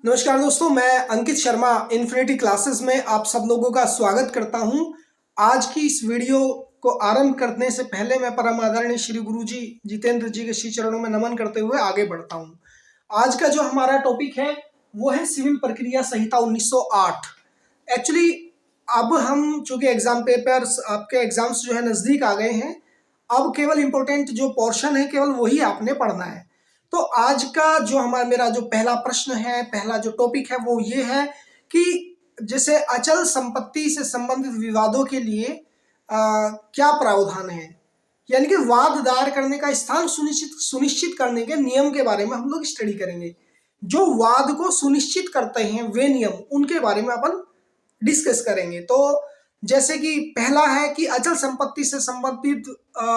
नमस्कार दोस्तों, मैं अंकित शर्मा इन्फिनिटी क्लासेस में आप सब लोगों का स्वागत करता हूं। आज की इस वीडियो को आरंभ करने से पहले मैं परम आदरणीय श्री गुरु जी जितेंद्र जी के श्री चरणों में नमन करते हुए आगे बढ़ता हूं। आज का जो हमारा टॉपिक है वो है सिविल प्रक्रिया संहिता 1908। एक्चुअली अब हम चूंकि एग्जाम पेपर्स आपके एग्जाम्स जो है नज़दीक आ गए हैं, अब केवल इम्पोर्टेंट जो पोर्शन है केवल वही आपने पढ़ना है। तो आज का जो मेरा जो पहला प्रश्न है, पहला जो टॉपिक है वो ये है कि जैसे अचल संपत्ति से संबंधित विवादों के लिए क्या प्रावधान है, यानी कि वाद दायर करने का स्थान सुनिश्चित करने के नियम के बारे में हम लोग स्टडी करेंगे। जो वाद को सुनिश्चित करते हैं वे नियम, उनके बारे में अपन डिस्कस करेंगे। तो जैसे कि पहला है कि अचल संपत्ति से संबंधित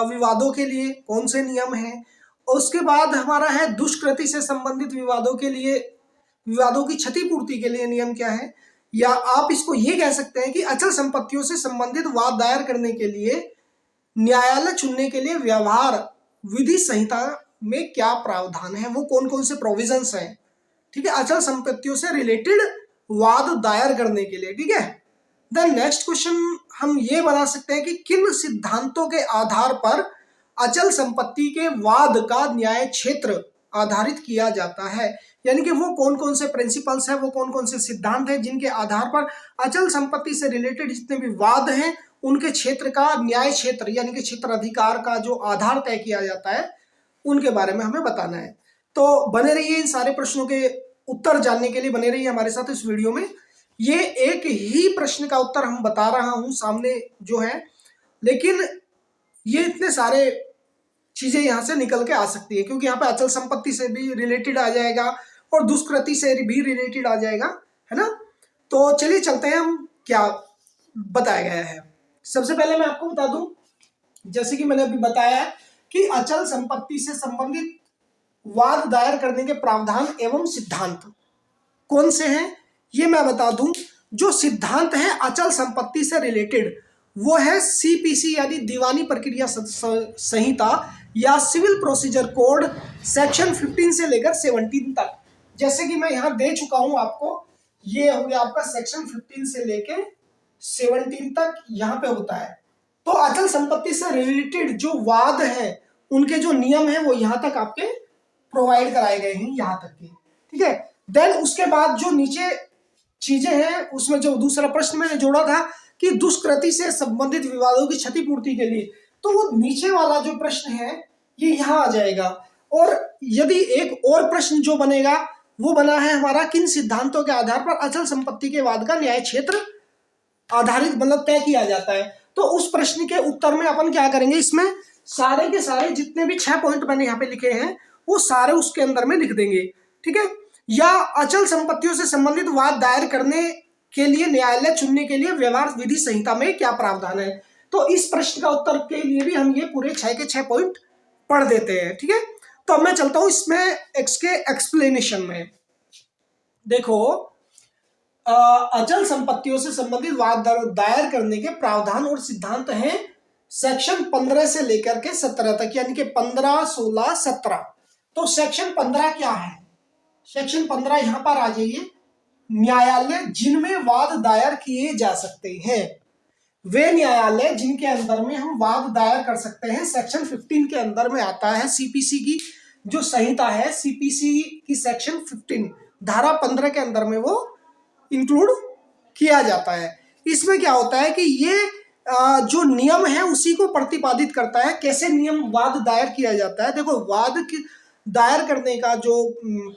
विवादों के लिए कौन से नियम हैं। उसके बाद हमारा है दुष्कृति से संबंधित विवादों के लिए, विवादों की क्षतिपूर्ति के लिए नियम क्या है, या आप इसको ये कह सकते हैं कि अचल संपत्तियों से संबंधित वाद दायर करने के लिए न्यायालय चुनने के लिए व्यवहार विधि संहिता में क्या प्रावधान है, वो कौन कौन से प्रोविजंस हैं। ठीक है, अचल संपत्तियों से रिलेटेड वाद दायर करने के लिए। ठीक है, देन नेक्स्ट क्वेश्चन हम ये बना सकते हैं कि किन सिद्धांतों के आधार पर अचल संपत्ति के वाद का न्याय क्षेत्र आधारित किया जाता है, यानी कि वो कौन कौन से प्रिंसिपल्स हैं, वो कौन कौन से सिद्धांत हैं जिनके आधार पर अचल संपत्ति से रिलेटेड जितने भी वाद हैं उनके क्षेत्र का न्याय क्षेत्र यानी कि क्षेत्र अधिकार का जो आधार तय किया जाता है उनके बारे में हमें बताना है। तो बने रहिए, इन सारे प्रश्नों के उत्तर जानने के लिए बने रहिए हमारे साथ इस वीडियो में। ये एक ही प्रश्न का उत्तर हम बता रहा हूं सामने जो है, लेकिन ये इतने सारे चीजें यहाँ से निकल के आ सकती है क्योंकि यहाँ पे अचल संपत्ति से भी रिलेटेड आ जाएगा और दुष्कृति से भी रिलेटेड आ जाएगा, है ना। तो चलिए चलते हैं हम क्या बताया गया है। सबसे पहले मैं आपको बता दूं, जैसे कि मैंने अभी बताया कि अचल संपत्ति से संबंधित वाद दायर करने के प्रावधान एवं सिद्धांत कौन से हैं ये मैं बता दूं। जो सिद्धांत है अचल संपत्ति से रिलेटेड वो है सीपीसी यानी दीवानी प्रक्रिया संहिता या सिविल प्रोसीजर कोड सेक्शन 15 से लेकर 17 तक। जैसे कि मैं यहां दे चुका हूं आपको, ये हो गया आपका सेक्शन 15 से लेकर 17 तक यहाँ पे होता है। तो अचल संपत्ति से रिलेटेड जो वाद है उनके जो नियम है वो यहाँ तक आपके प्रोवाइड कराए गए हैं, यहाँ तक के। ठीक है, देन उसके बाद जो नीचे चीजें हैं उसमें जो दूसरा प्रश्न मैंने जोड़ा था कि दुष्कृति से संबंधित विवादों की क्षतिपूर्ति के लिए, तो वो नीचे वाला जो प्रश्न है ये यहाँ आ जाएगा। और यदि एक और प्रश्न जो बनेगा वो बना है हमारा किन सिद्धांतों के आधार पर अचल संपत्ति के वाद का न्याय क्षेत्र आधारित मतलब तय किया जाता है, तो उस प्रश्न के उत्तर में अपन क्या करेंगे, इसमें सारे के सारे जितने भी 6 पॉइंट मैंने यहाँ पे लिखे हैं वो सारे उसके अंदर में लिख देंगे। ठीक है, या अचल संपत्तियों से संबंधित वाद दायर करने के लिए न्यायालय चुनने के लिए व्यवहार विधि संहिता में क्या प्रावधान है। तो इस प्रश्न का उत्तर के लिए भी हम ये पूरे 6 के 6 पॉइंट पढ़ देते हैं। ठीक है, तो अब मैं चलता हूं इसमें इसके एक्सप्लेनेशन में। देखो, अचल संपत्तियों से संबंधित वाद दायर करने के प्रावधान और सिद्धांत हैं सेक्शन 15 से लेकर के 17 तक, यानी कि 15, 16, 17। तो सेक्शन 15 क्या है, सेक्शन 15 यहां पर आ जाइए। न्यायालय जिनमें वाद दायर किए जा सकते हैं, वे न्यायालय जिनके अंदर में हम वाद दायर कर सकते हैं सेक्शन 15 के अंदर में आता है। सीपीसी की जो संहिता है, सीपीसी की सेक्शन 15 धारा 15 के अंदर में वो इंक्लूड किया जाता है। इसमें क्या होता है कि ये जो नियम है उसी को प्रतिपादित करता है, कैसे नियम वाद दायर किया जाता है। देखो, वाद की दायर करने का जो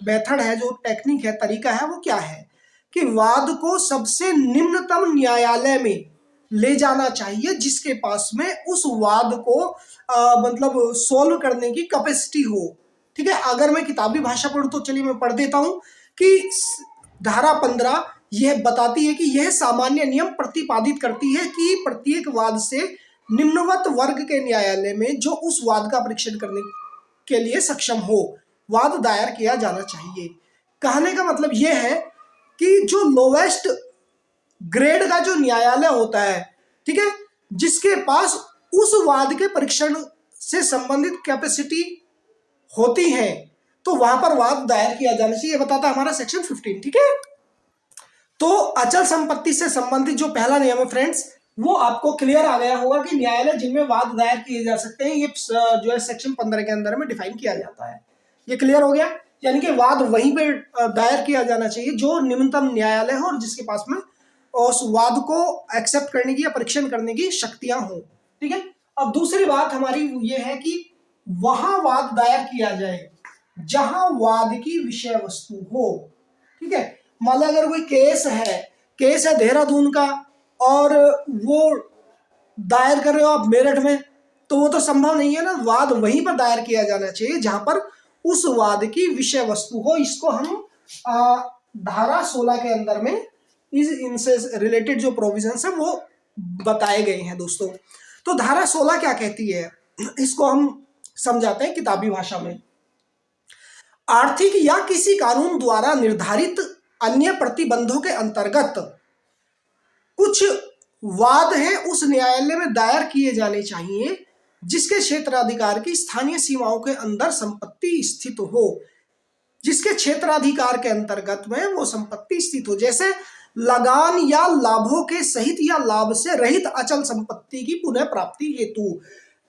मेथड है, जो टेक्निक है, तरीका है, वो क्या है कि वाद को सबसे निम्नतम न्यायालय में ले जाना चाहिए जिसके पास में उस वाद को मतलब सोल्व करने की कैपेसिटी हो। ठीक है, अगर मैं किताबी भाषा पढ़ूं तो चलिए मैं पढ़ देता हूं कि धारा 15 यह बताती है कि यह सामान्य नियम प्रतिपादित करती है कि प्रत्येक वाद से निम्नवत वर्ग के न्यायालय में जो उस वाद का परीक्षण करने के लिए सक्षम हो वाद दायर किया जाना चाहिए। कहने का मतलब यह है कि जो लोवेस्ट ग्रेड का जो न्यायालय होता है, ठीक है, जिसके पास उस वाद के परीक्षण से संबंधित कैपेसिटी होती है, तो वहां पर वाद दायर किया जाना चाहिए, ये बताता है हमारा सेक्शन 15। ठीक है, तो अचल संपत्ति से संबंधित जो पहला नियम है फ्रेंड्स, वो आपको क्लियर आ गया होगा कि न्यायालय जिनमें वाद दायर किए जा सकते हैं, ये जो है सेक्शन 15 के अंदर में डिफाइन किया जाता है। ये क्लियर हो गया, यानी कि वाद वहीं पे दायर किया जाना चाहिए जो निम्नतम न्यायालय हो और जिसके पास में उस वाद को एक्सेप्ट करने की या परीक्षण करने की शक्तियां हो। ठीक है, अब दूसरी बात हमारी ये है कि वहां वाद दायर किया जाए जहां वाद की विषय वस्तु हो। ठीक है, मान लो अगर कोई केस है देहरादून का और वो दायर कर रहे हो आप मेरठ में, तो वो तो संभव नहीं है ना। वाद वहीं पर दायर किया जाना चाहिए जहां पर उस वाद की विषय वस्तु हो। इसको हम धारा 16 के अंदर में इनसे रिलेटेड जो प्रोविजंस है वो बताए गए हैं दोस्तों। तो धारा 16 क्या कहती है, इसको हम समझाते हैं किताबी भाषा में। आर्थिक या किसी कानून द्वारा निर्धारित अन्य प्रतिबंधों के अंतर्गत कुछ वाद हैं उस न्यायालय में दायर किए जाने चाहिए जिसके क्षेत्राधिकार की स्थानीय सीमाओं के अंदर संपत्ति स्थित हो, जिसके क्षेत्राधिकार के अंतर्गत में वो संपत्ति स्थित हो। जैसे लगान या लाभों के सहित या लाभ से रहित अचल संपत्ति की पुनः प्राप्ति हेतु।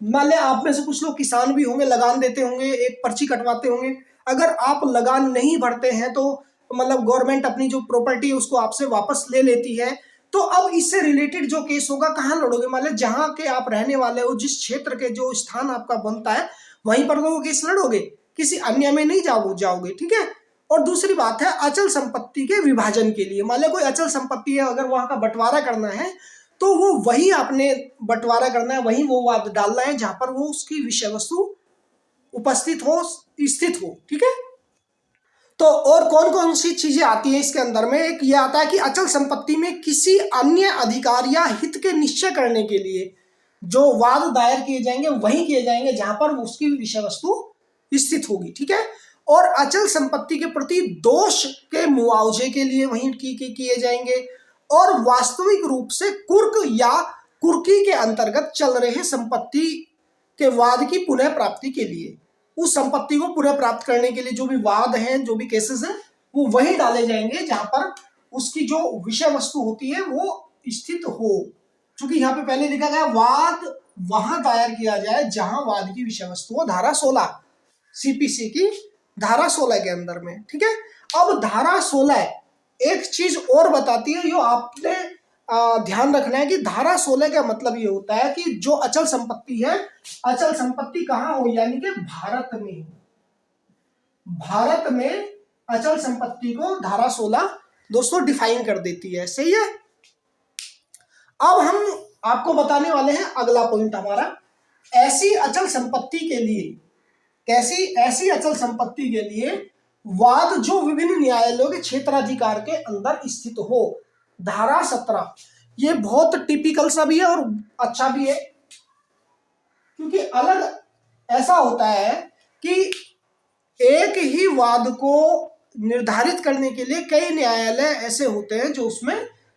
मान ले आप में से कुछ लोग किसान भी होंगे, लगान देते होंगे, एक पर्ची कटवाते होंगे। अगर आप लगान नहीं भरते हैं तो मतलब गवर्नमेंट अपनी जो प्रॉपर्टी है उसको आपसे वापस ले लेती है। तो अब इससे रिलेटेड जो केस होगा कहाँ लड़ोगे, मान लो जहां के आप रहने वाले हो, जिस क्षेत्र के जो स्थान आपका बनता है वहीं पर वो केस लड़ोगे, किसी अन्य में नहीं जाओगे। ठीक है, और दूसरी बात है अचल संपत्ति के विभाजन के लिए। मान लो कोई अचल संपत्ति है, अगर वहां का बंटवारा करना है तो वो वही आपने बंटवारा करना है, वही वो वाद डालना है जहां पर वो उसकी विषय वस्तु उपस्थित हो, स्थित हो। ठीक है, तो और कौन कौन सी चीजें आती है इसके अंदर में, एक ये आता है कि अचल संपत्ति में किसी अन्य अधिकार या हित के निश्चय करने के लिए जो वाद दायर किए जाएंगे वही किए जाएंगे जहां पर उसकी विषय वस्तु स्थित होगी। ठीक है, और अचल संपत्ति के प्रति दोष के मुआवजे के लिए वही किए जाएंगे, और वास्तविक रूप से कुर्क या कुर्की के अंतर्गत चल रहे संपत्ति के वाद की पुनः प्राप्ति के लिए, उस संपत्ति को पुनः प्राप्त करने के लिए जो भी वाद हैं, जो भी केसेस हैं, वो वही डाले जाएंगे जहां पर उसकी जो विषय वस्तु होती है वो स्थित हो। क्योंकि यहाँ पे पहले लिखा गया वाद वहां दायर किया जाए जहां वाद की विषय वस्तु हो, धारा 16 सीपीसी की धारा 16 के अंदर में। ठीक है, अब धारा 16 एक चीज और बताती है, जो आपने ध्यान रखना है कि धारा 16 का मतलब ये होता है कि जो अचल संपत्ति है, अचल संपत्ति कहाँ हो, यानी कि भारत में। भारत में अचल संपत्ति को धारा 16 दोस्तों डिफाइन कर देती है। सही है, अब हम आपको बताने वाले हैं अगला पॉइंट हमारा, ऐसी अचल संपत्ति के लिए, ऐसी अचल संपत्ति के लिए वाद जो विभिन्न न्यायालयों के क्षेत्राधिकार के अंदर स्थित हो। धारा 17 ये बहुत टिपिकल सा भी है और अच्छा भी है, क्योंकि अलग ऐसा होता है कि एक ही वाद को निर्धारित करने के लिए कई न्यायालय ऐसे होते हैं जो उसमें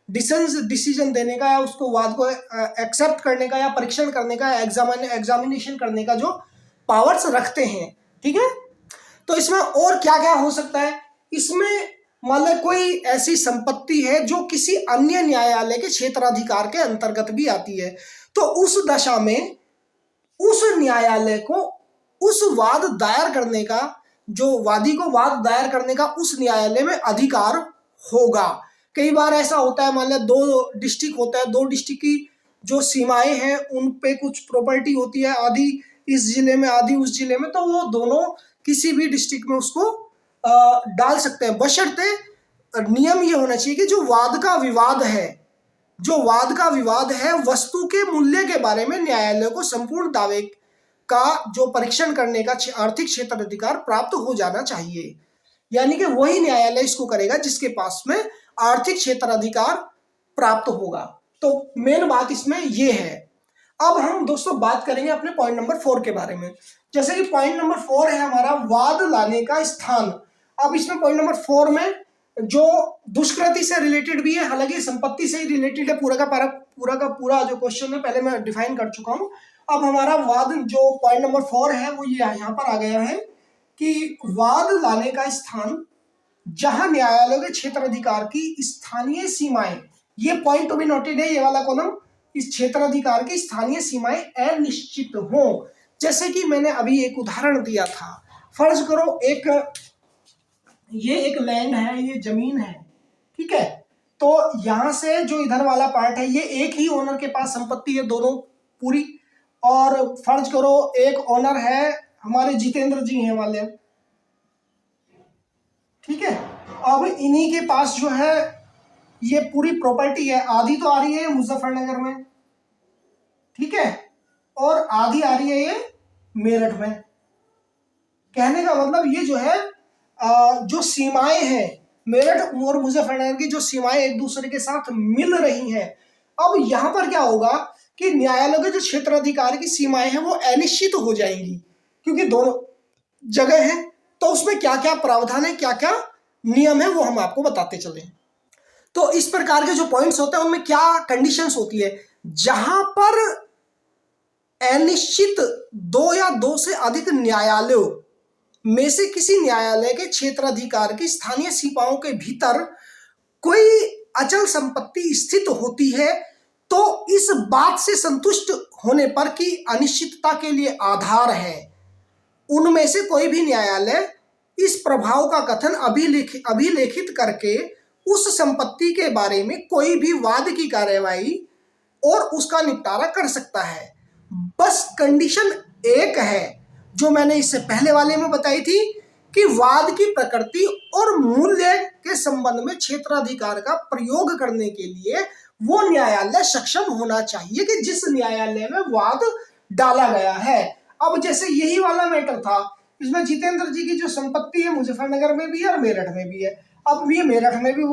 डिसीजन देने का या उसको वाद को एक्सेप्ट करने का या परीक्षण करने का, एग्जामिनेशन करने का जो पावर्स रखते हैं। ठीक है, तो इसमें और क्या क्या हो सकता है, इसमें मान लो कोई ऐसी संपत्ति है जो किसी अन्य न्यायालय के क्षेत्राधिकार के अंतर्गत भी आती है, तो उस दशा में उस न्यायालय को उस वाद दायर करने का, जो वादी को वाद दायर करने का उस न्यायालय में अधिकार होगा। कई बार ऐसा होता है, मान लो 2 डिस्ट्रिक्ट होता है, 2 डिस्ट्रिक्ट की जो सीमाएं हैं उन पे कुछ प्रॉपर्टी होती है, आधी इस जिले में आधी उस जिले में, तो वो दोनों किसी भी डिस्ट्रिक्ट में उसको डाल सकते हैं, बशर्ते नियम ये होना चाहिए कि जो वाद का विवाद है वस्तु के मूल्य के बारे में न्यायालय को संपूर्ण दावे का जो परीक्षण करने का आर्थिक क्षेत्राधिकार प्राप्त हो जाना चाहिए। यानी कि वही न्यायालय इसको करेगा जिसके पास में आर्थिक क्षेत्राधिकार प्राप्त होगा। तो मेन बात इसमें ये है। अब हम दोस्तों बात करेंगे अपने पॉइंट नंबर 4 के बारे में। जैसे कि पॉइंट नंबर 4 है हमारा वाद लाने का स्थान। अब इसमें पॉइंट नंबर 4 में जो दुष्कृति से रिलेटेड भी है, हालांकि संपत्ति से ही रिलेटेड है, पूरा का पूरा जो क्वेश्चन है पहले मैं डिफाइन कर चुका हूं। अब हमारा वाद जो पॉइंट नंबर 4 है वो ये यहाँ पर आ गया है कि वाद लाने का स्थान जहां न्यायालय के क्षेत्राधिकार की स्थानीय सीमाएं, ये पॉइंट तो भी नोटेड है, ये वाला कॉलम, इस क्षेत्राधिकार की स्थानीय सीमाएं अनिश्चित हो। जैसे कि मैंने अभी एक उदाहरण दिया था, फर्ज करो ये एक लैंड है, ये जमीन है, ठीक है, तो यहां से जो इधर वाला पार्ट है ये एक ही ओनर के पास संपत्ति है दोनों पूरी, और फर्ज करो एक ओनर है, हमारे जितेंद्र जी हैं वाले, ठीक है, अब इन्हीं के पास जो है ये पूरी प्रॉपर्टी है, आधी तो आ रही है मुजफ्फरनगर में, ठीक है, और आधी आ रही है ये मेरठ में। कहने का मतलब ये जो है जो सीमाएं हैं मेरठ और मुजफ्फरनगर की, जो सीमाएं एक दूसरे के साथ मिल रही हैं, अब यहां पर क्या होगा कि न्यायालय के जो क्षेत्राधिकार की सीमाएं हैं वो अनिश्चित हो जाएंगी, क्योंकि दोनों जगह है, तो उसमें क्या क्या प्रावधान है, क्या क्या नियम है, वो हम आपको बताते चले। तो इस प्रकार के जो पॉइंट्स होते हैं उनमें क्या कंडीशंस होती है, जहां पर अनिश्चित दो या दो से अधिक न्यायालयों में से किसी न्यायालय के क्षेत्राधिकार की स्थानीय सीमाओं के भीतर कोई अचल संपत्ति स्थित होती है, तो इस बात से संतुष्ट होने पर कि अनिश्चितता के लिए आधार है, उनमें से कोई भी न्यायालय इस प्रभाव का कथन अभिलेखित करके उस संपत्ति के बारे में कोई भी वाद की कार्यवाही और उसका निपटारा कर सकता है। बस कंडीशन एक है जो मैंने इससे पहले वाले में बताई थी कि वाद की प्रकृति और मूल्य के संबंध में क्षेत्राधिकार का प्रयोग करने के लिए वो न्यायालय सक्षम होना चाहिए कि जिस न्यायालय में वाद डाला गया है। अब जैसे यही वाला मैटर था, इसमें जितेंद्र जी की जो संपत्ति है मुजफ्फरनगर में भी है और मेरठ में भी है, अब ये मेरठ में भी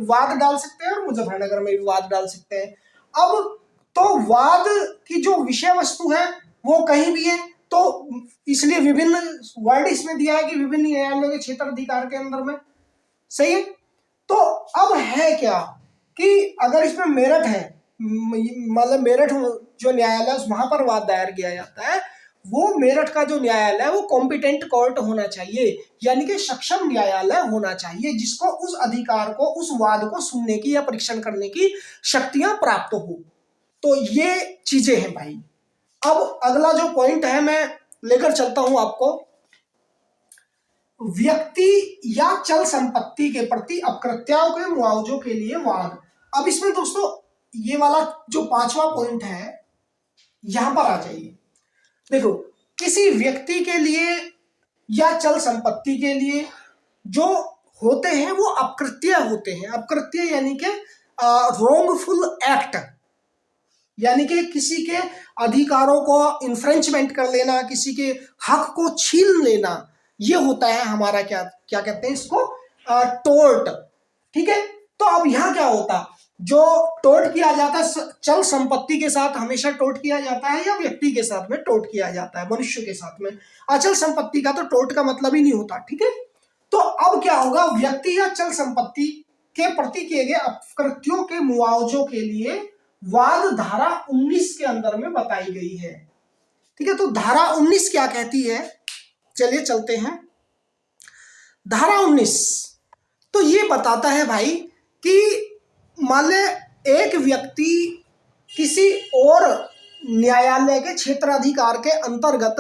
वाद डाल सकते हैं और मुजफ्फरनगर में भी वाद डाल सकते हैं। अब तो वाद की जो विषय वस्तु है वो कहीं भी है, तो इसलिए विभिन्न वर्ड इसमें दिया है कि विभिन्न न्यायालयों के क्षेत्राधिकार के अंदर में, सही है। तो अब है क्या कि अगर इसमें मेरठ है, मतलब मेरठ जो न्यायालय वहां पर वाद दायर किया जाता है, वो मेरठ का जो न्यायालय है वो कॉम्पिटेंट कोर्ट होना चाहिए, यानी कि सक्षम न्यायालय होना चाहिए जिसको उस अधिकार को, उस वाद को सुनने की या परीक्षण करने की शक्तियां प्राप्त हो। तो ये चीजें हैं भाई। अब अगला जो पॉइंट है मैं लेकर चलता हूं आपको, व्यक्ति या चल संपत्ति के प्रति अपकृत्यों के मुआवजों के लिए वाद। अब इसमें दोस्तों ये वाला जो पांचवा पॉइंट है यहां पर आ जाइए। देखो, किसी व्यक्ति के लिए या चल संपत्ति के लिए जो होते हैं वो अपकृत्य होते हैं। अपकृत्य यानी कि रॉन्गफुल एक्ट, यानी कि किसी के अधिकारों को इन्फ्रेंचमेंट कर लेना, किसी के हक को छीन लेना, ये होता है हमारा क्या क्या कहते हैं इसको, टोर्ट, ठीक है। तो अब यहां क्या होता, जो टोर्ट किया जाता है चल संपत्ति के साथ हमेशा टोर्ट किया जाता है या व्यक्ति के साथ में टोर्ट किया जाता है, मनुष्य के साथ में। अचल संपत्ति का तो टोर्ट का मतलब ही नहीं होता, ठीक है। तो अब क्या होगा, व्यक्ति या चल संपत्ति के प्रति किए गए अपकृत्यों के मुआवजों के लिए वाद धारा 19 के अंदर में बताई गई है, ठीक है। तो धारा 19 क्या कहती है, चलिए चलते हैं। धारा 19 तो ये बताता है भाई कि मान ले एक व्यक्ति किसी और न्यायालय के क्षेत्राधिकार के अंतर्गत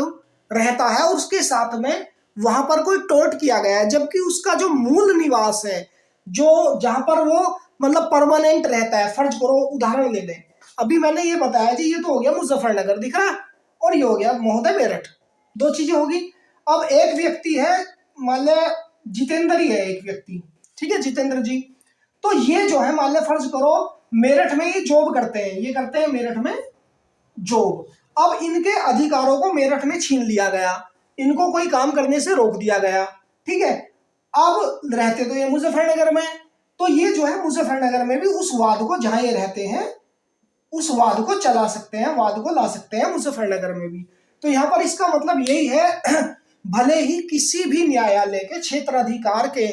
रहता है और उसके साथ में वहां पर कोई टोर्ट किया गया है, जबकि उसका जो मूल निवास है, जो जहां पर वो मतलब परमानेंट रहता है, फर्ज करो उदाहरण ले लें, अभी मैंने ये बताया जी, ये तो हो गया मुजफ्फरनगर दिख रहा, और ये हो गया महोदय मेरठ, दो चीजें होगी। अब एक व्यक्ति है, मान ले जितेंद्र ही है एक व्यक्ति, ठीक है, जितेंद्र जी, तो ये जो है मान ले फर्ज करो मेरठ में ये जॉब करते हैं, ये करते हैं मेरठ में जॉब। अब इनके अधिकारों को मेरठ में छीन लिया गया, इनको कोई काम करने से रोक दिया गया, ठीक है। अब रहते तो ये मुजफ्फरनगर में, तो ये जो है मुजफ्फरनगर में भी उस वाद को, जहां ये रहते हैं उस वाद को चला सकते हैं, वाद को ला सकते हैं मुजफ्फरनगर में भी। तो यहां पर इसका मतलब यही है, भले ही किसी भी न्यायालय के क्षेत्राधिकार के,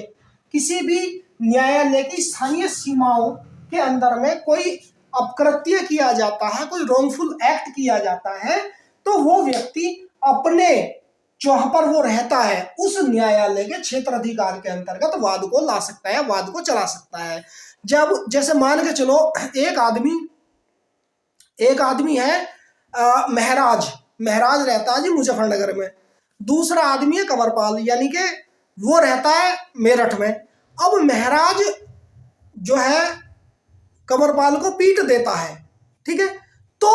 किसी भी न्यायालय की स्थानीय सीमाओं के अंदर में कोई अपकृत्य किया जाता है, कोई रॉन्गफुल एक्ट किया जाता है, तो वो व्यक्ति अपने जहां पर वो रहता है उस न्यायालय के क्षेत्र अधिकार के अंतर्गत वाद को ला सकता है, वाद को चला सकता है। जब जैसे मान के चलो एक आदमी है महराज रहता है जी मुजफ्फरनगर में, दूसरा आदमी है कंवरपाल, यानी कि वो रहता है मेरठ में। अब महराज जो है कंवरपाल को पीट देता है, ठीक है। तो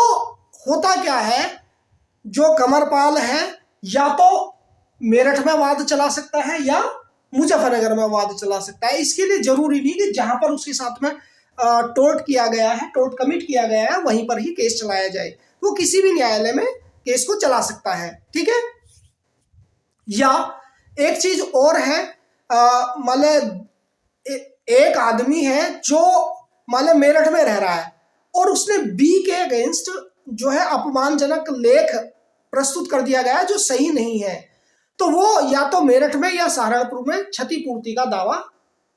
होता क्या है, जो कंवरपाल है या तो मेरठ में वाद चला सकता है या मुजफ्फरनगर में वाद चला सकता है। इसके लिए जरूरी नहीं कि जहां पर उसके साथ में टोर्ट कमिट किया गया है वहीं पर ही केस चलाया जाए, वो किसी भी न्यायालय में केस को चला सकता है, ठीक है। या एक चीज और है, मतलब एक आदमी है जो मतलब मेरठ में रह रहा है और उसने बी के अगेंस्ट जो है अपमानजनक लेख प्रस्तुत कर दिया गया है जो सही नहीं है, तो वो या तो मेरठ में या सहारनपुर में क्षतिपूर्ति का दावा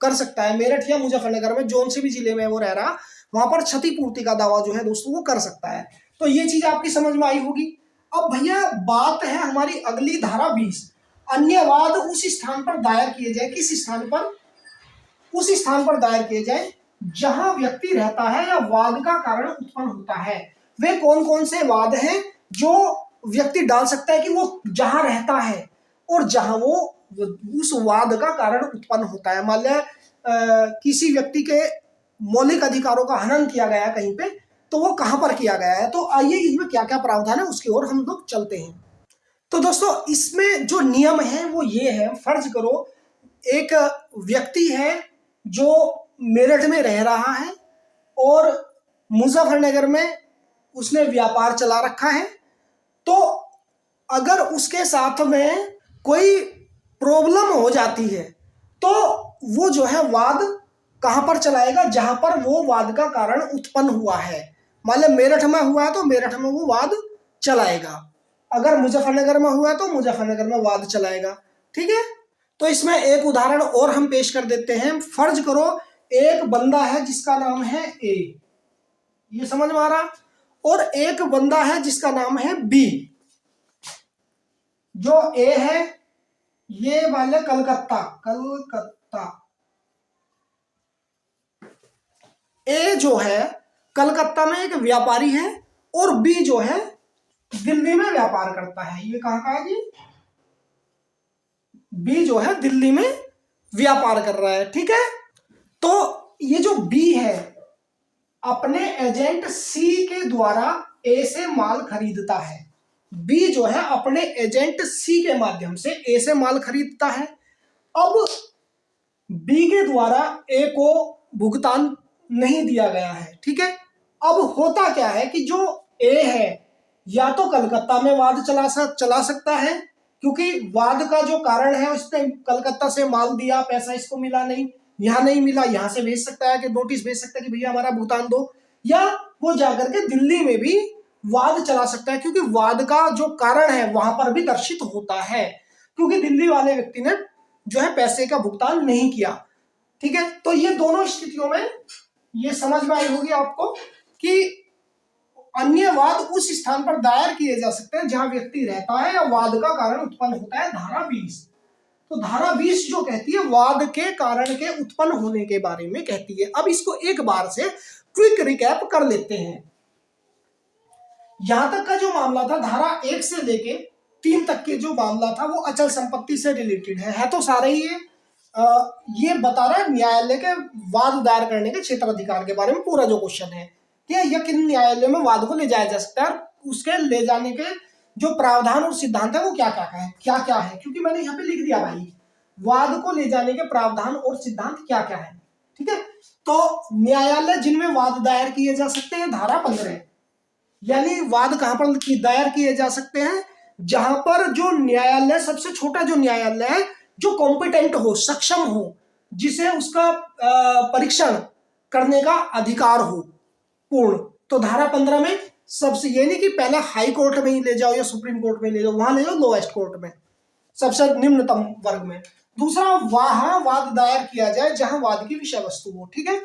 कर सकता है। मेरठ या मुजफ्फरनगर में जोन से भी जिले में वो रह रहा, वहां पर क्षतिपूर्ति का दावा जो है दोस्तों वो कर सकता है। तो ये चीज आपकी समझ में आई होगी। अब भैया बात है हमारी अगली धारा 20, अन्य वाद उस स्थान पर दायर किए जाए। किस स्थान पर? उस स्थान पर दायर किए जाए जहां व्यक्ति रहता है या वाद का कारण उत्पन्न होता है। वे कौन कौन से वाद हैं जो व्यक्ति डाल सकता है कि वो जहां रहता है और जहां वो उस वाद का कारण उत्पन्न होता है। मान लिया किसी व्यक्ति के मौलिक अधिकारों का हनन किया गया है कहीं पे, तो वो कहां पर किया गया है। तो आइए इसमें क्या क्या प्रावधान है उसकी ओर हम लोग चलते हैं। तो दोस्तों इसमें जो नियम है वो ये है, फर्ज करो एक व्यक्ति है जो मेरठ में रह रहा है और मुजफ्फरनगर में उसने व्यापार चला रखा है, तो अगर उसके साथ में कोई प्रॉब्लम हो जाती है तो वो जो है वाद कहां पर चलाएगा? जहां पर वो वाद का कारण उत्पन्न हुआ है। मान लो मेरठ में हुआ है तो मेरठ में वो वाद चलाएगा, अगर मुजफ्फरनगर में हुआ है तो मुजफ्फरनगर में वाद चलाएगा, ठीक है। तो इसमें एक उदाहरण और हम पेश कर देते हैं। फर्ज करो एक बंदा है जिसका नाम है ए, ये समझ में आ रहा, और एक बंदा है जिसका नाम है बी। जो ए है ये वाले कलकत्ता, ए जो है कलकत्ता में एक व्यापारी है और बी जो है दिल्ली में व्यापार करता है। ये कहां का है जी? बी जो है दिल्ली में व्यापार कर रहा है, ठीक है। तो ये जो बी है अपने एजेंट सी के द्वारा ए से माल खरीदता है। बी जो है अपने एजेंट सी के माध्यम से ए से माल खरीदता है। अब बी के द्वारा ए को भुगतान नहीं दिया गया है, ठीक है। अब होता क्या है कि जो ए है या तो कलकत्ता में वाद चला सकता है, क्योंकि वाद का जो कारण है उसने कलकत्ता से माल दिया, पैसा इसको मिला नहीं, यहां नहीं मिला, यहां से भेज सकता है कि नोटिस भेज सकता है कि भैया हमारा भुगतान दो। या वो जाकर के दिल्ली में भी वाद चला सकता है, क्योंकि वाद का जो कारण है वहां पर भी दर्शित होता है, क्योंकि दिल्ली वाले व्यक्ति ने जो है पैसे का भुगतान नहीं किया, ठीक है। तो ये दोनों स्थितियों में ये समझ में आई होगी आपको कि अन्य वाद उस स्थान पर दायर किए जा सकते हैं जहां व्यक्ति रहता है या वाद का कारण उत्पन्न होता है। धारा 20, तो धारा 20 जो कहती है वाद के कारण के उत्पन्न होने के बारे में कहती है। अब इसको एक बार से क्विक रिकैप कर लेते हैं। यहां तक का जो मामला था धारा 1 से लेके 3 तक के जो मामला था वो अचल संपत्ति से रिलेटेड है तो सारे ही ये बता रहा है न्यायालय के वाद दायर करने के क्षेत्र अधिकार के बारे में पूरा जो क्वेश्चन है कि यह किन न्यायालय में वाद को ले जाया जा सकता है, उसके ले जाने के जो प्रावधान और सिद्धांत है वो क्या क्या है, क्योंकि मैंने यहाँ पे लिख दिया भाई वाद को ले जाने के प्रावधान और सिद्धांत क्या क्या है, ठीक है। तो न्यायालय जिनमें वाद दायर किए जा सकते हैं धारा 15, यानी वाद कहां पर दायर किए जा सकते हैं? जहां पर जो न्यायालय सबसे छोटा जो न्यायालय है जो कॉम्पिटेंट हो, सक्षम हो, जिसे उसका परीक्षण करने का अधिकार हो पूर्ण। तो धारा 15 में सबसे, ये नहीं कि पहले हाई कोर्ट में ही ले जाओ या सुप्रीम कोर्ट में ले जाओ, वहां ले जाओ लोएस्ट कोर्ट में, सबसे निम्नतम वर्ग में। दूसरा, वहां वाद दायर किया जाए जहां वाद की विषय वस्तु हो, ठीक है।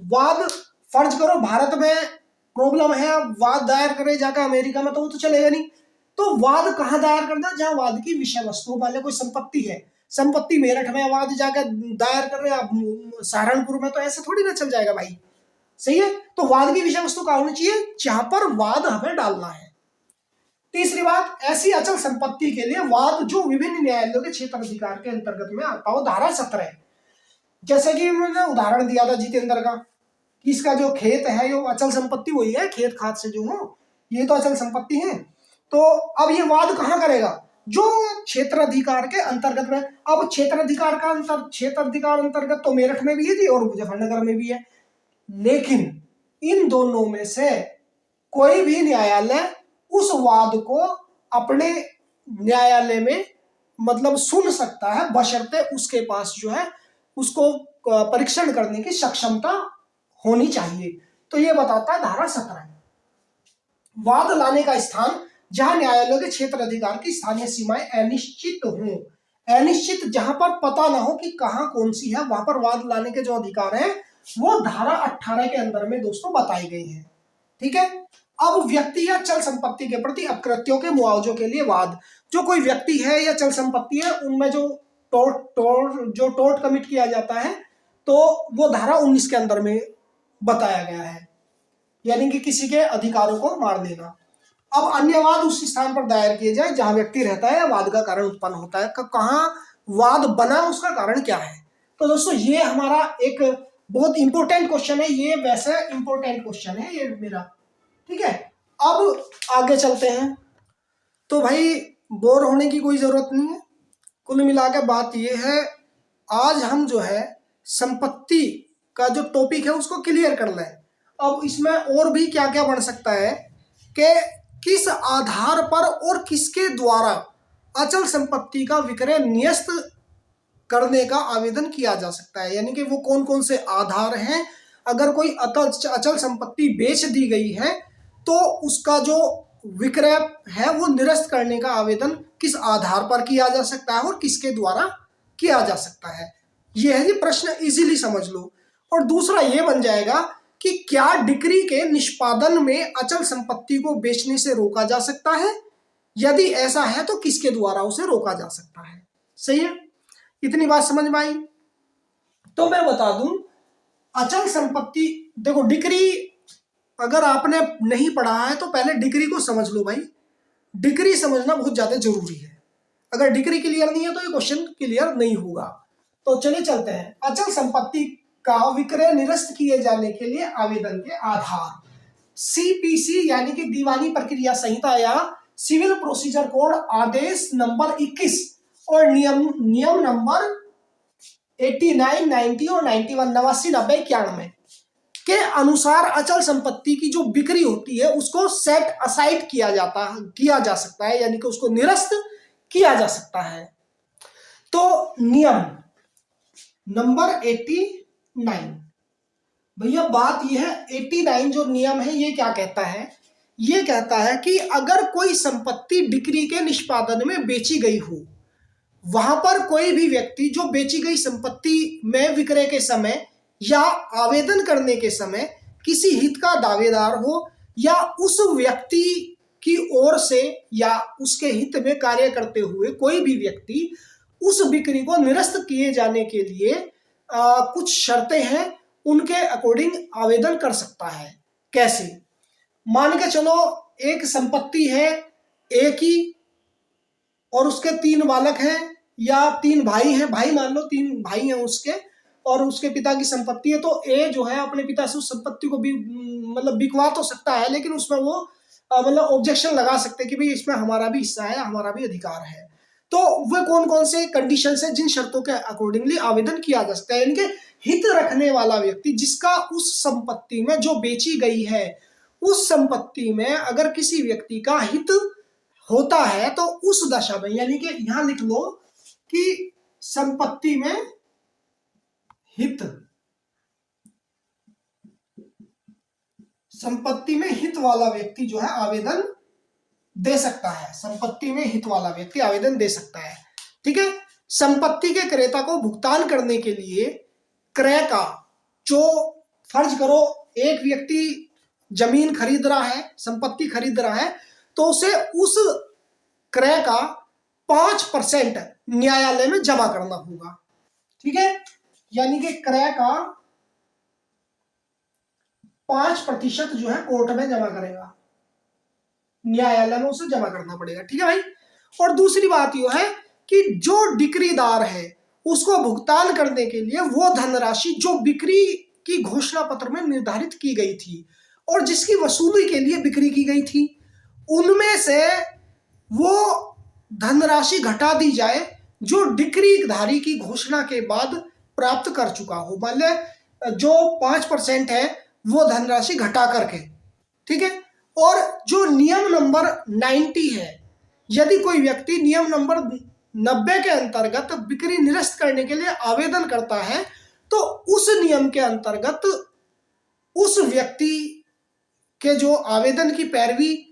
वाद फर्ज करो भारत में प्रॉब्लम है, वाद दायर करे जाकर अमेरिका में, तो वो तो चलेगा नहीं। तो वाद कहाँ दायर करना, जहां वाद की विषय वस्तु, मान लो कोई संपत्ति है, संपत्ति मेरठ में, वाद जाकर दायर कर रहे हैं आप सहारनपुर में, तो ऐसे थोड़ी ना चल जाएगा भाई। सही है, तो वाद की विषय वस्तु कहाँ होनी चाहिए, जहां पर वाद हमें डालना है। तीसरी बात, ऐसी अचल संपत्ति के लिए वाद जो विभिन्न न्यायालयों के क्षेत्र अधिकार के अंतर्गत में आता हो, धारा 17। जैसे कि मैंने उदाहरण दिया था जितेंद्र का, कि इसका जो खेत है ये अचल संपत्ति वही है, खेत खाद से जो हो ये तो अचल संपत्ति है। तो अब ये वाद कहाँ करेगा, जो क्षेत्र अधिकार के अंतर्गत में। अब क्षेत्र अधिकार अंतर्गत तो मेरठ में भी है जी और मुजफ्फरनगर में भी है, लेकिन इन दोनों में से कोई भी न्यायालय उस वाद को अपने न्यायालय में मतलब सुन सकता है, बशर्ते उसके पास जो है उसको परीक्षण करने की सक्षमता होनी चाहिए। तो ये बताता है धारा 17। वाद लाने का स्थान, जहां न्यायालयों के क्षेत्र अधिकार की स्थानीय सीमाएं अनिश्चित हों, अनिश्चित जहां पर पता ना हो कि कहां कौन सी है, वहां पर वाद लाने के जो अधिकार है वो धारा 18 के अंदर में दोस्तों बताई गई है। ठीक है, अब व्यक्ति या चल संपत्ति के प्रति अपकृत्यों के मुआवजों के लिए वाद, जो कोई व्यक्ति है या चल संपत्ति है उनमें जो टोर्ट कमिट किया जाता है तो वो धारा 19 के अंदर में बताया गया है, यानी कि किसी के अधिकारों को मार देना। अब अन्य वाद उस स्थान पर दायर किए जाए जहां व्यक्ति रहता है या वाद का कारण उत्पन्न होता है। कहां वाद बना, उसका कारण क्या है। तो दोस्तों ये हमारा एक बहुत इंपॉर्टेंट क्वेश्चन है, ये वैसे इंपॉर्टेंट क्वेश्चन है ये मेरा। ठीक है, अब आगे चलते हैं। तो भाई बोर होने की कोई जरूरत नहीं है, कुल मिलाकर बात ये है, आज हम जो है संपत्ति का जो टॉपिक है उसको क्लियर कर लें। अब इसमें और भी क्या क्या बन सकता है कि किस आधार पर और किसके द्वारा अचल संपत्ति का विक्रय नियस्त करने का आवेदन किया जा सकता है, यानी कि वो कौन कौन से आधार हैं। अगर कोई अचल संपत्ति बेच दी गई है तो उसका जो विक्रय है वो निरस्त करने का आवेदन किस आधार पर किया जा सकता है और किसके द्वारा किया जा सकता है। यह है जी प्रश्न, इजीली समझ लो। और दूसरा ये बन जाएगा कि क्या डिक्री के निष्पादन में अचल संपत्ति को बेचने से रोका जा सकता है, यदि ऐसा है तो किसके द्वारा उसे रोका जा सकता है। सही है, इतनी बात समझ में आई। तो मैं बता दूं, अचल संपत्ति देखो, डिक्री अगर आपने नहीं पढ़ा है तो पहले डिक्री को समझ लो भाई, डिक्री समझना बहुत ज्यादा जरूरी है। अगर डिक्री क्लियर नहीं है तो ये क्वेश्चन क्लियर नहीं होगा। तो चलिए चलते हैं, अचल संपत्ति का विक्रय निरस्त किए जाने के लिए आवेदन के आधार। सीपीसी यानी कि दीवानी प्रक्रिया संहिता या सिविल प्रोसीजर कोड आदेश नंबर 21 और नियम नंबर 89, 90 और 91, 89, 90, 91 के अनुसार अचल संपत्ति की जो बिक्री होती है उसको सेट असाइड किया जा सकता है, यानी कि उसको निरस्त किया जा सकता है। तो नियम नंबर 89, भैया बात यह है 89 जो नियम है ये क्या कहता है, ये कहता है कि अगर कोई संपत्ति डिक्री के निष्पादन में बेची गई हो, वहां पर कोई भी व्यक्ति जो बेची गई संपत्ति में विक्रय के समय या आवेदन करने के समय किसी हित का दावेदार हो या उस व्यक्ति की ओर से या उसके हित में कार्य करते हुए कोई भी व्यक्ति उस बिक्री को निरस्त किए जाने के लिए कुछ शर्तें हैं उनके अकॉर्डिंग आवेदन कर सकता है। कैसे, मान के चलो एक संपत्ति है ए की और उसके 3 बालक हैं या 3 भाई हैं, भाई मान लो 3 भाई हैं उसके, और उसके पिता की संपत्ति है। तो ए जो है अपने पिता से उस संपत्ति को भी मतलब बिकवा तो सकता है, लेकिन उसमें वो मतलब ऑब्जेक्शन लगा सकते हैं कि भाई इसमें हमारा भी हिस्सा है, हमारा भी अधिकार है। तो वे कौन कौन से कंडीशन है जिन शर्तों के अकॉर्डिंगली आवेदन किया जा सकता है, यानी कि हित रखने वाला व्यक्ति जिसका उस संपत्ति में जो बेची गई है उस संपत्ति में अगर किसी व्यक्ति का हित होता है तो उस दशा में, यानी कि यहां लिख लो कि संपत्ति में हित, संपत्ति में हित वाला व्यक्ति जो है आवेदन दे सकता है, संपत्ति में हित वाला व्यक्ति आवेदन दे सकता है। ठीक है, संपत्ति के क्रेता को भुगतान करने के लिए क्रय का जो, फर्ज करो एक व्यक्ति जमीन खरीद रहा है, संपत्ति खरीद रहा है, तो उसे उस क्रय का 5% न्यायालय में जमा करना होगा। ठीक है, यानी कि क्रय का 5% जो है कोर्ट में जमा करेगा, न्यायालय में उसे जमा करना पड़ेगा। ठीक है भाई। और दूसरी बात यह है कि जो बिक्रीदार है उसको भुगतान करने के लिए वो धनराशि जो बिक्री की घोषणा पत्र में निर्धारित की गई थी और जिसकी वसूली के लिए बिक्री की गई थी, उनमें से वो धनराशि घटा दी जाए जो बिक्रीधारी की घोषणा के बाद प्राप्त कर चुका हो। मान ले जो 5% है वो धनराशि घटा करके। ठीक है। और जो नियम नंबर 90 है, यदि कोई व्यक्ति नियम नंबर 90 के अंतर्गत बिक्री निरस्त करने के लिए आवेदन करता है तो उस नियम के अंतर्गत उस व्यक्ति के जो आवेदन की पैरवी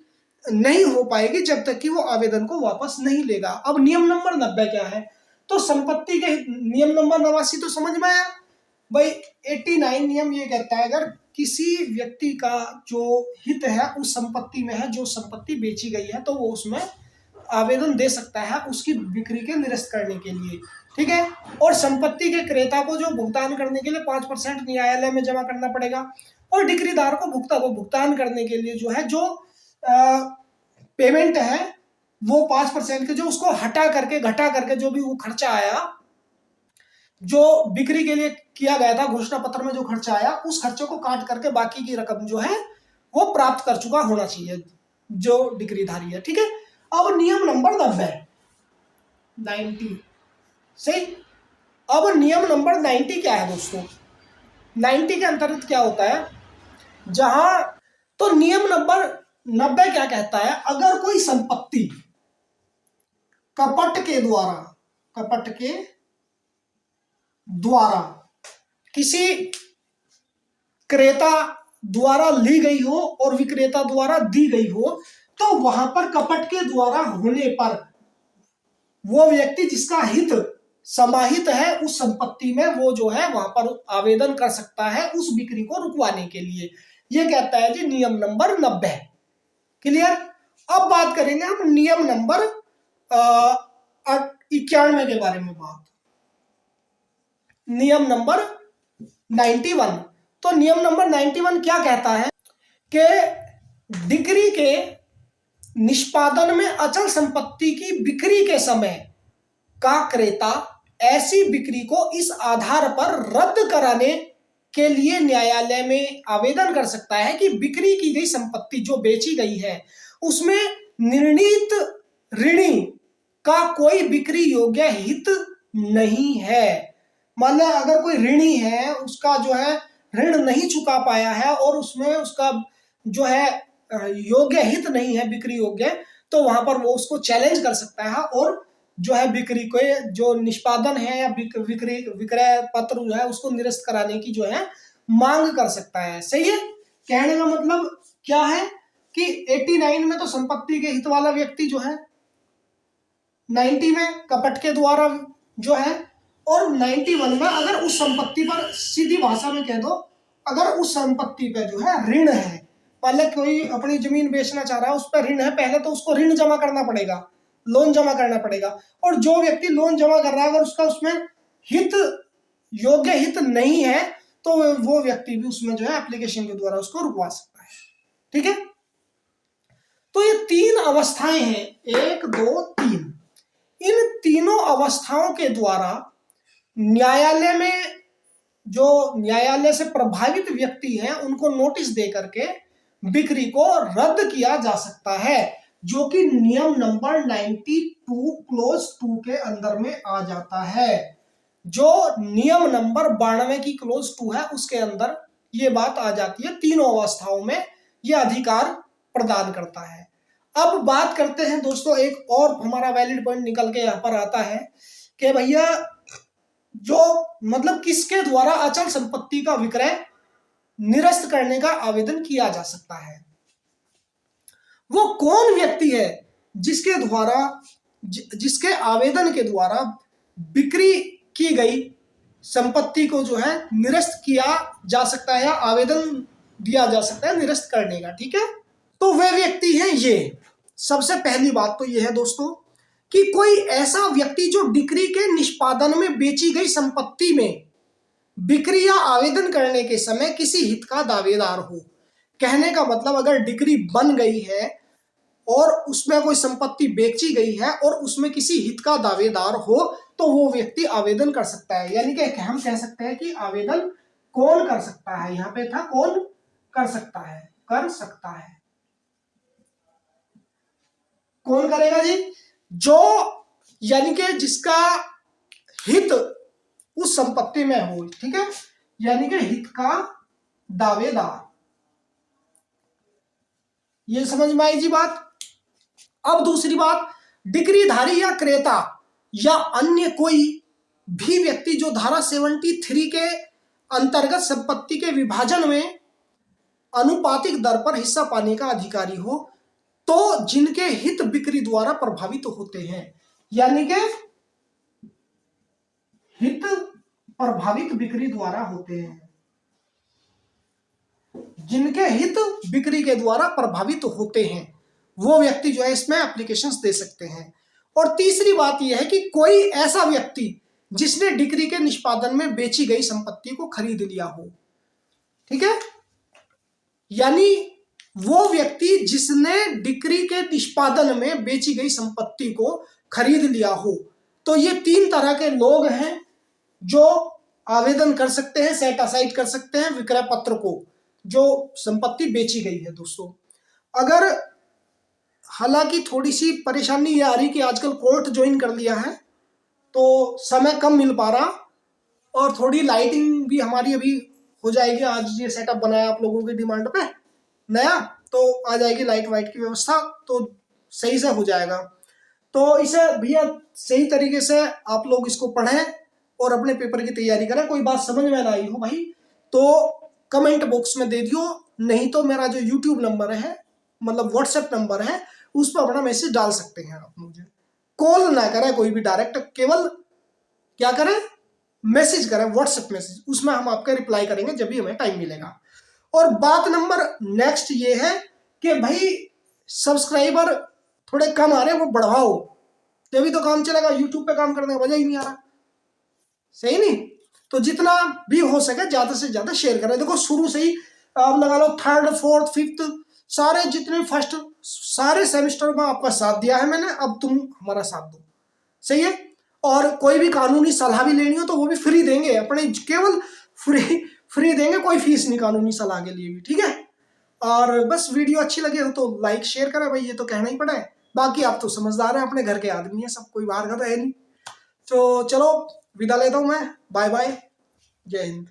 नहीं हो पाएगी जब तक कि वो आवेदन को वापस नहीं लेगा। अब नियम नंबर 90 क्या है? तो संपत्ति के नियम नंबर 89 तो समझ में आया भाई। 89 नियम ये कहता है अगर किसी व्यक्ति का जो हित है उस संपत्ति में है, जो संपत्ति बेची गई है, तो वो उसमें आवेदन दे सकता है उसकी बिक्री के निरस्त करने के लिए। ठीक है। और संपत्ति के क्रेता को जो भुगतान करने के लिए 5% न्यायालय में जमा करना पड़ेगा और बिक्रीदार को भुगतान करने के लिए जो है जो पेमेंट है वो 5% के जो उसको घटा करके जो भी वो खर्चा आया, जो बिक्री के लिए किया गया था घोषणा पत्र में जो खर्चा आया, उस खर्चे को काट करके बाकी की रकम जो है वो प्राप्त कर चुका होना चाहिए जो बिक्रीधारी है। ठीक है। अब नियम नंबर 90 सही। अब नियम नंबर 90 क्या है दोस्तों? 90 के अंतर्गत क्या होता है जहां, तो नियम नंबर 90 क्या कहता है, अगर कोई संपत्ति कपट के द्वारा किसी क्रेता द्वारा ली गई हो और विक्रेता द्वारा दी गई हो, तो वहां पर कपट के द्वारा होने पर वो व्यक्ति जिसका हित समाहित है उस संपत्ति में, वो जो है वहां पर आवेदन कर सकता है उस बिक्री को रुकवाने के लिए। ये कहता है जी नियम नंबर 90। क्लियर। अब बात करेंगे हम नियम नंबर 91 के बारे में बात। नियम नंबर 91। तो नियम नंबर 91 क्या कहता है कि बिक्री के निष्पादन में अचल संपत्ति की बिक्री के समय का क्रेता ऐसी बिक्री को इस आधार पर रद्द कराने के लिए न्यायालय में आवेदन कर सकता है कि बिक्री की गई संपत्ति जो बेची गई है उसमें निर्णीत ऋणी का कोई बिक्री योग्य हित नहीं है। मान लो अगर कोई ऋणी है, उसका जो है ऋण नहीं चुका पाया है और उसमें उसका जो है योग्य हित नहीं है बिक्री योग्य, तो वहां पर वो उसको चैलेंज कर सकता है और जो है बिक्री को जो निष्पादन है या विक्रय पत्र जो है उसको निरस्त कराने की जो है मांग कर सकता है। सही है। कहने का मतलब क्या है कि 89 में तो संपत्ति के हित वाला व्यक्ति जो है, 90 में कपट के द्वारा जो है, और 91 में अगर उस संपत्ति पर, सीधी भाषा में कह दो, अगर उस संपत्ति पे जो है ऋण है, पहले कोई अपनी जमीन बेचना चाह रहा है उस पर ऋण है, पहले तो उसको ऋण जमा करना पड़ेगा, लोन जमा करना पड़ेगा। और जो व्यक्ति लोन जमा कर रहा है अगर उसका उसमें हित योग्य हित नहीं है तो वो व्यक्ति भी उसमें जो है एप्लीकेशन के द्वारा उसको रुकवा सकता है। ठीक है। तो ये 3 अवस्थाएं हैं, 1 2 3। इन तीनों अवस्थाओं के द्वारा न्यायालय में जो न्यायालय से प्रभावित व्यक्ति हैं उनको नोटिस दे करके बिक्री को रद्द किया जा सकता है, जो कि नियम नंबर 92 क्लोज 2 के अंदर में आ जाता है। जो नियम नंबर 92 की क्लोज 2 है उसके अंदर ये बात आ जाती है। तीनों अवस्थाओं में ये अधिकार प्रदान करता है। अब बात करते हैं दोस्तों, एक और हमारा वैलिड पॉइंट निकल के यहां पर आता है कि भैया जो मतलब किसके द्वारा अचल संपत्ति का विक्रय निरस्त करने का आवेदन किया जा सकता है। वो कौन व्यक्ति है जिसके आवेदन के द्वारा बिक्री की गई संपत्ति को जो है निरस्त किया जा सकता है या आवेदन दिया जा सकता है निरस्त करने का। ठीक है। तो वे व्यक्ति हैं ये सबसे पहली बात तो यह है दोस्तों कि कोई ऐसा व्यक्ति जो डिक्री के निष्पादन में बेची गई संपत्ति में बिक्री या आवेदन करने के समय किसी हित का दावेदार हो। कहने का मतलब अगर डिक्री बन गई है और उसमें कोई संपत्ति बेची गई है और उसमें किसी हित का दावेदार हो तो वो व्यक्ति आवेदन कर सकता है। यानी कि हम कह सकते हैं कि आवेदन कौन कर सकता है, यहां पे था कौन कर सकता है, कर सकता है। कौन करेगा जी? जो यानी कि जिसका हित उस संपत्ति में हो, ठीक है, यानी कि हित का दावेदार। ये समझ में आई जी बात। अब दूसरी बात, डिक्रीधारी या क्रेता या अन्य कोई भी व्यक्ति जो धारा 73 के अंतर्गत संपत्ति के विभाजन में अनुपातिक दर पर हिस्सा पाने का अधिकारी हो तो जिनके हित बिक्री द्वारा प्रभावित होते हैं, यानी कि हित प्रभावित बिक्री द्वारा होते हैं, जिनके हित बिक्री के द्वारा प्रभावित होते हैं वो व्यक्ति जो है इसमें एप्लीकेशंस दे सकते हैं। और तीसरी बात यह है कि कोई ऐसा व्यक्ति जिसने डिक्री के निष्पादन में बेची गई संपत्ति को खरीद लिया हो, ठीक है, यानी वो व्यक्ति जिसने डिक्री के निष्पादन में बेची गई संपत्ति को खरीद लिया हो। तो ये 3 तरह के लोग हैं जो आवेदन कर सकते हैं, सेट असाइड कर सकते हैं विक्रय पत्र को जो संपत्ति बेची गई है। दोस्तों अगर हालांकि थोड़ी सी परेशानी ये आ रही कि आजकल कोर्ट ज्वाइन कर लिया है तो समय कम मिल पा रहा और थोड़ी लाइटिंग भी हमारी अभी हो जाएगी। आज ये सेटअप बनाया आप लोगों की डिमांड पे नया, तो आ जाएगी लाइट वाइट की व्यवस्था, तो सही से हो जाएगा। तो इसे भैया सही तरीके से आप लोग इसको पढ़ें और अपने पेपर की तैयारी करें। कोई बात समझ में ना आई हो भाई तो कमेंट बॉक्स में दे दियो, नहीं तो मेरा जो यूट्यूब नंबर है मतलब व्हाट्सएप नंबर है उस पर अपना मैसेज डाल सकते हैं आप। मुझे कॉल ना करें कोई भी, डायरेक्ट केवल क्या करें, मैसेज करें, व्हाट्सएप मैसेज, उसमें हम आपका रिप्लाई करेंगे जब भी हमें टाइम मिलेगा। और बात नंबर नेक्स्ट ये है कि भाई सब्सक्राइबर थोड़े कम आ रहे हैं, वो बढ़ाओ, तभी तो काम चलेगा। यूट्यूब पे काम करने का वजह ही नहीं आ रहा, सही नहीं? तो जितना भी हो सके ज्यादा से ज्यादा शेयर करें। देखो शुरू से ही आप लगा लो 3rd 4th 5th सारे जितने फर्स्ट सारे सेमेस्टर में आपका साथ दिया है मैंने, अब तुम हमारा साथ दो, सही है। और कोई भी कानूनी सलाह भी लेनी हो तो वो भी फ्री देंगे, अपने केवल फ्री देंगे, कोई फीस नहीं कानूनी सलाह के लिए भी, ठीक है। और बस वीडियो अच्छी लगे हो तो लाइक शेयर करें भाई, ये तो कहना ही पड़ा है। बाकी आप तो समझदार हैं, अपने घर के आदमी हैं सब, कोई बाहर का तो है नहीं। तो चलो विदा लेता हूं मैं, बाय बाय, जय हिंद।